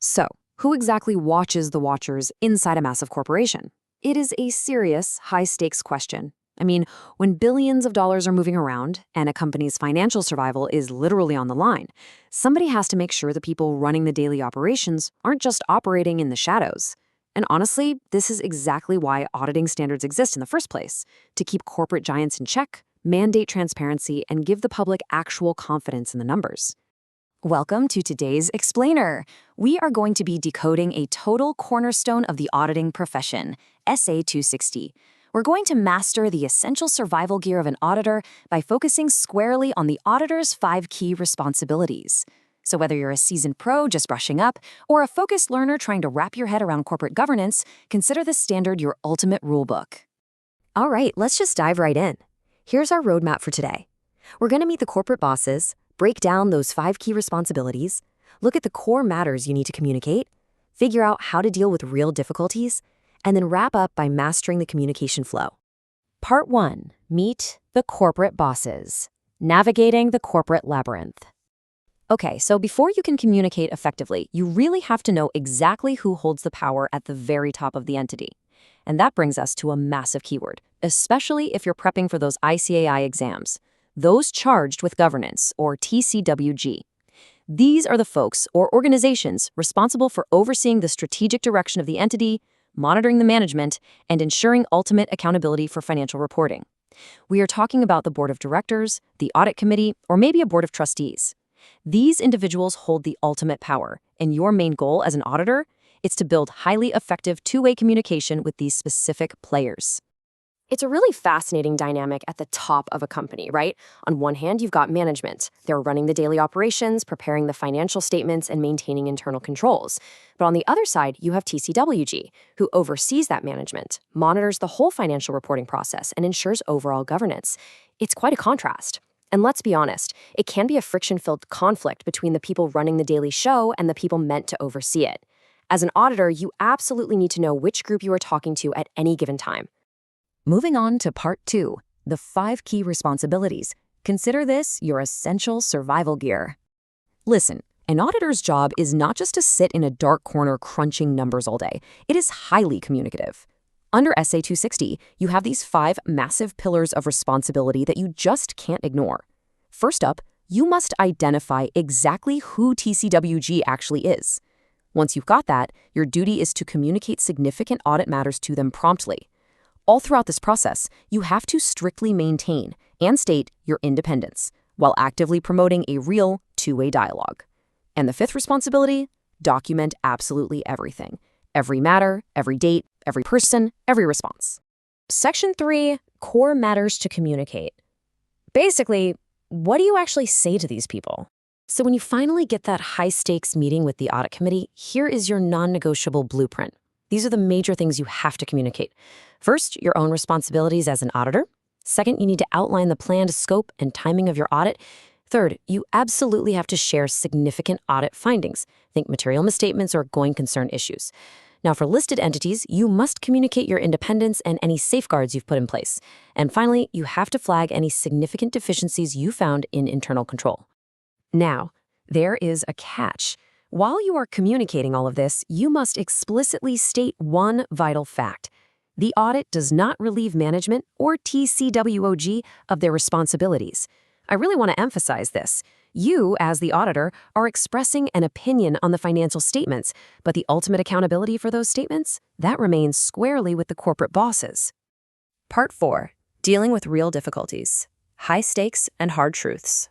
So, who exactly watches the watchers inside a massive corporation? It is a serious, high-stakes question. I mean, when billions of dollars are moving around and a company's financial survival is literally on the line, somebody has to make sure the people running the daily operations aren't just operating in the shadows. And honestly, this is exactly why auditing standards exist in the first place, to keep corporate giants in check, mandate transparency, and give the public actual confidence in the numbers. Welcome to today's Explainer. We are going to be decoding a total cornerstone of the auditing profession, SA 260. We're going to master the essential survival gear of an auditor by focusing squarely on the auditor's 5 key responsibilities. So whether you're a seasoned pro just brushing up or a focused learner trying to wrap your head around corporate governance, consider this standard your ultimate rulebook. All right, let's just dive right in. Here's our roadmap for today. We're going to meet the corporate bosses, break down those 5 key responsibilities, look at the core matters you need to communicate, figure out how to deal with real difficulties, and then wrap up by mastering the communication flow. Part 1. Meet the corporate bosses. Navigating the corporate labyrinth. Okay, so before you can communicate effectively, you really have to know exactly who holds the power at the very top of the entity. And that brings us to a massive keyword, especially if you're prepping for those ICAI exams. Those charged with governance, or TCWG. These are the folks or organizations responsible for overseeing the strategic direction of the entity, monitoring the management, and ensuring ultimate accountability for financial reporting. We are talking about the board of directors, the audit committee, or maybe a board of trustees. These individuals hold the ultimate power, and your main goal as an auditor is to build highly effective two-way communication with these specific players. It's a really fascinating dynamic at the top of a company, right? On one hand, you've got management. They're running the daily operations, preparing the financial statements, and maintaining internal controls. But on the other side, you have TCWG, who oversees that management, monitors the whole financial reporting process, and ensures overall governance. It's quite a contrast. And let's be honest, it can be a friction-filled conflict between the people running the daily show and the people meant to oversee it. As an auditor, you absolutely need to know which group you are talking to at any given time. Moving on to Part 2, the 5 key responsibilities. Consider this your essential survival gear. Listen, an auditor's job is not just to sit in a dark corner crunching numbers all day. It is highly communicative. Under SA 260, you have these 5 massive pillars of responsibility that you just can't ignore. First up, you must identify exactly who TCWG actually is. Once you've got that, your duty is to communicate significant audit matters to them promptly. All throughout this process, you have to strictly maintain and state your independence while actively promoting a real two-way dialogue. And the 5th responsibility, document absolutely everything. Every matter, every date, every person, every response. Section 3, core matters to communicate. Basically, what do you actually say to these people? So when you finally get that high-stakes meeting with the audit committee, here is your non-negotiable blueprint. These are the major things you have to communicate. First, your own responsibilities as an auditor. Second, you need to outline the planned scope and timing of your audit. Third, you absolutely have to share significant audit findings. Think material misstatements or going concern issues. Now, for listed entities, you must communicate your independence and any safeguards you've put in place. And finally, you have to flag any significant deficiencies you found in internal control. Now, there is a catch. While you are communicating all of this, you must explicitly state one vital fact. The audit does not relieve management or TCWG of their responsibilities. I really want to emphasize this. You, as the auditor, are expressing an opinion on the financial statements, but the ultimate accountability for those statements, that remains squarely with the corporate bosses. Part 4. Dealing with real difficulties. High stakes and hard truths.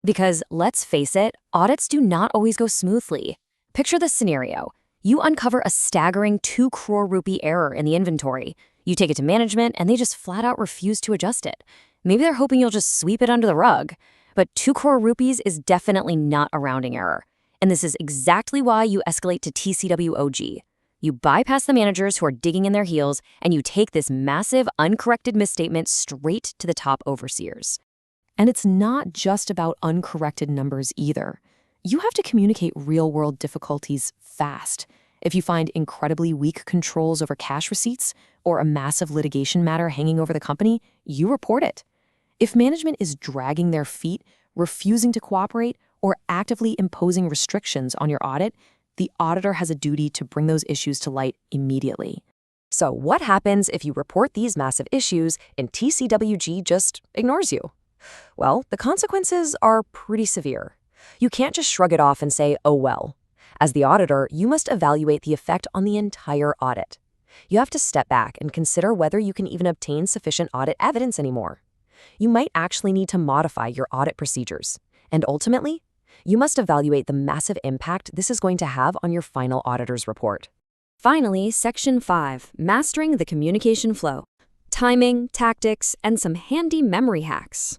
Because, let's face it, audits do not always go smoothly. Picture this scenario. You uncover a staggering 2 crore rupee error in the inventory. You take it to management, and they just flat out refuse to adjust it. Maybe they're hoping you'll just sweep it under the rug. But 2 crore rupees is definitely not a rounding error. And this is exactly why you escalate to TCWG. You bypass the managers who are digging in their heels, and you take this massive, uncorrected misstatement straight to the top overseers. And it's not just about uncorrected numbers either. You have to communicate real-world difficulties fast. If you find incredibly weak controls over cash receipts or a massive litigation matter hanging over the company, you report it. If management is dragging their feet, refusing to cooperate, or actively imposing restrictions on your audit, the auditor has a duty to bring those issues to light immediately. So what happens if you report these massive issues and TCWG just ignores you? Well, the consequences are pretty severe. You can't just shrug it off and say, oh well. As the auditor, you must evaluate the effect on the entire audit. You have to step back and consider whether you can even obtain sufficient audit evidence anymore. You might actually need to modify your audit procedures. And ultimately, you must evaluate the massive impact this is going to have on your final auditor's report. Finally, Section 5, Mastering the Communication Flow. Timing, tactics, and some handy memory hacks.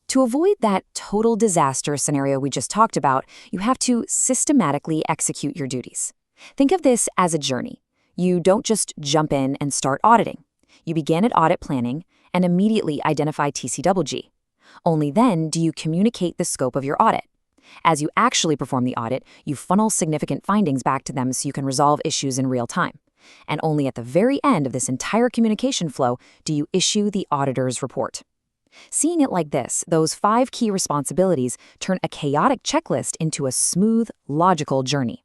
To avoid that total disaster scenario we just talked about, you have to systematically execute your duties. Think of this as a journey. You don't just jump in and start auditing. You begin at audit planning and immediately identify TCWG. Only then do you communicate the scope of your audit. As you actually perform the audit, you funnel significant findings back to them so you can resolve issues in real time. And only at the very end of this entire communication flow do you issue the auditor's report. Seeing it like this, those 5 key responsibilities turn a chaotic checklist into a smooth, logical journey.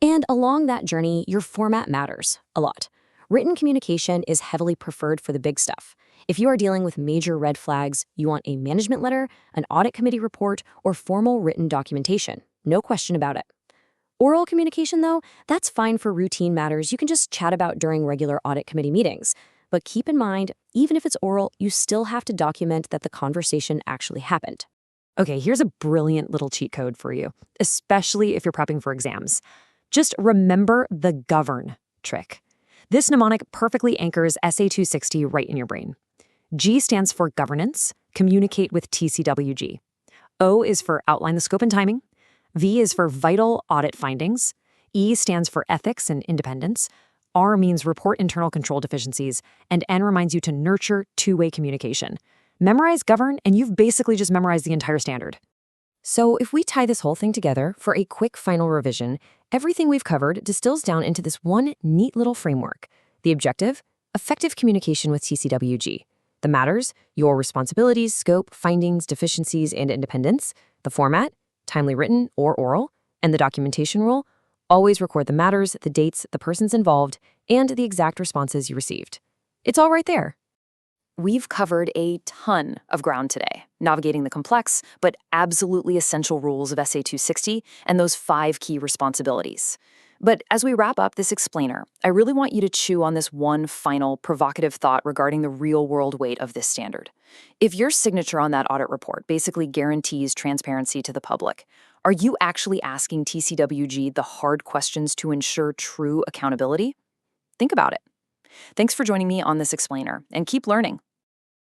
And along that journey, your format matters a lot. Written communication is heavily preferred for the big stuff. If you are dealing with major red flags, you want a management letter, an audit committee report, or formal written documentation. No question about it. Oral communication, though, that's fine for routine matters you can just chat about during regular audit committee meetings. But keep in mind, even if it's oral, you still have to document that the conversation actually happened. Okay, here's a brilliant little cheat code for you, especially if you're prepping for exams. Just remember the govern trick. This mnemonic perfectly anchors SA 260 right in your brain. G stands for governance, communicate with TCWG. O is for outline the scope and timing. V is for vital audit findings. E stands for ethics and independence. R means report internal control deficiencies. And N reminds you to nurture two-way communication. Memorize govern, and you've basically just memorized the entire standard. So if we tie this whole thing together for a quick final revision, everything we've covered distills down into this one neat little framework. The objective, effective communication with TCWG. The matters, your responsibilities, scope, findings, deficiencies, and independence. The format, timely written or oral. And the documentation rule, always record the matters, the dates, the persons involved, and the exact responses you received. It's all right there. We've covered a ton of ground today, navigating the complex but absolutely essential rules of SA 260 and those 5 key responsibilities. But as we wrap up this explainer, I really want you to chew on this one final provocative thought regarding the real-world weight of this standard. If your signature on that audit report basically guarantees transparency to the public, are you actually asking TCWG the hard questions to ensure true accountability? Think about it. Thanks for joining me on this explainer, and keep learning.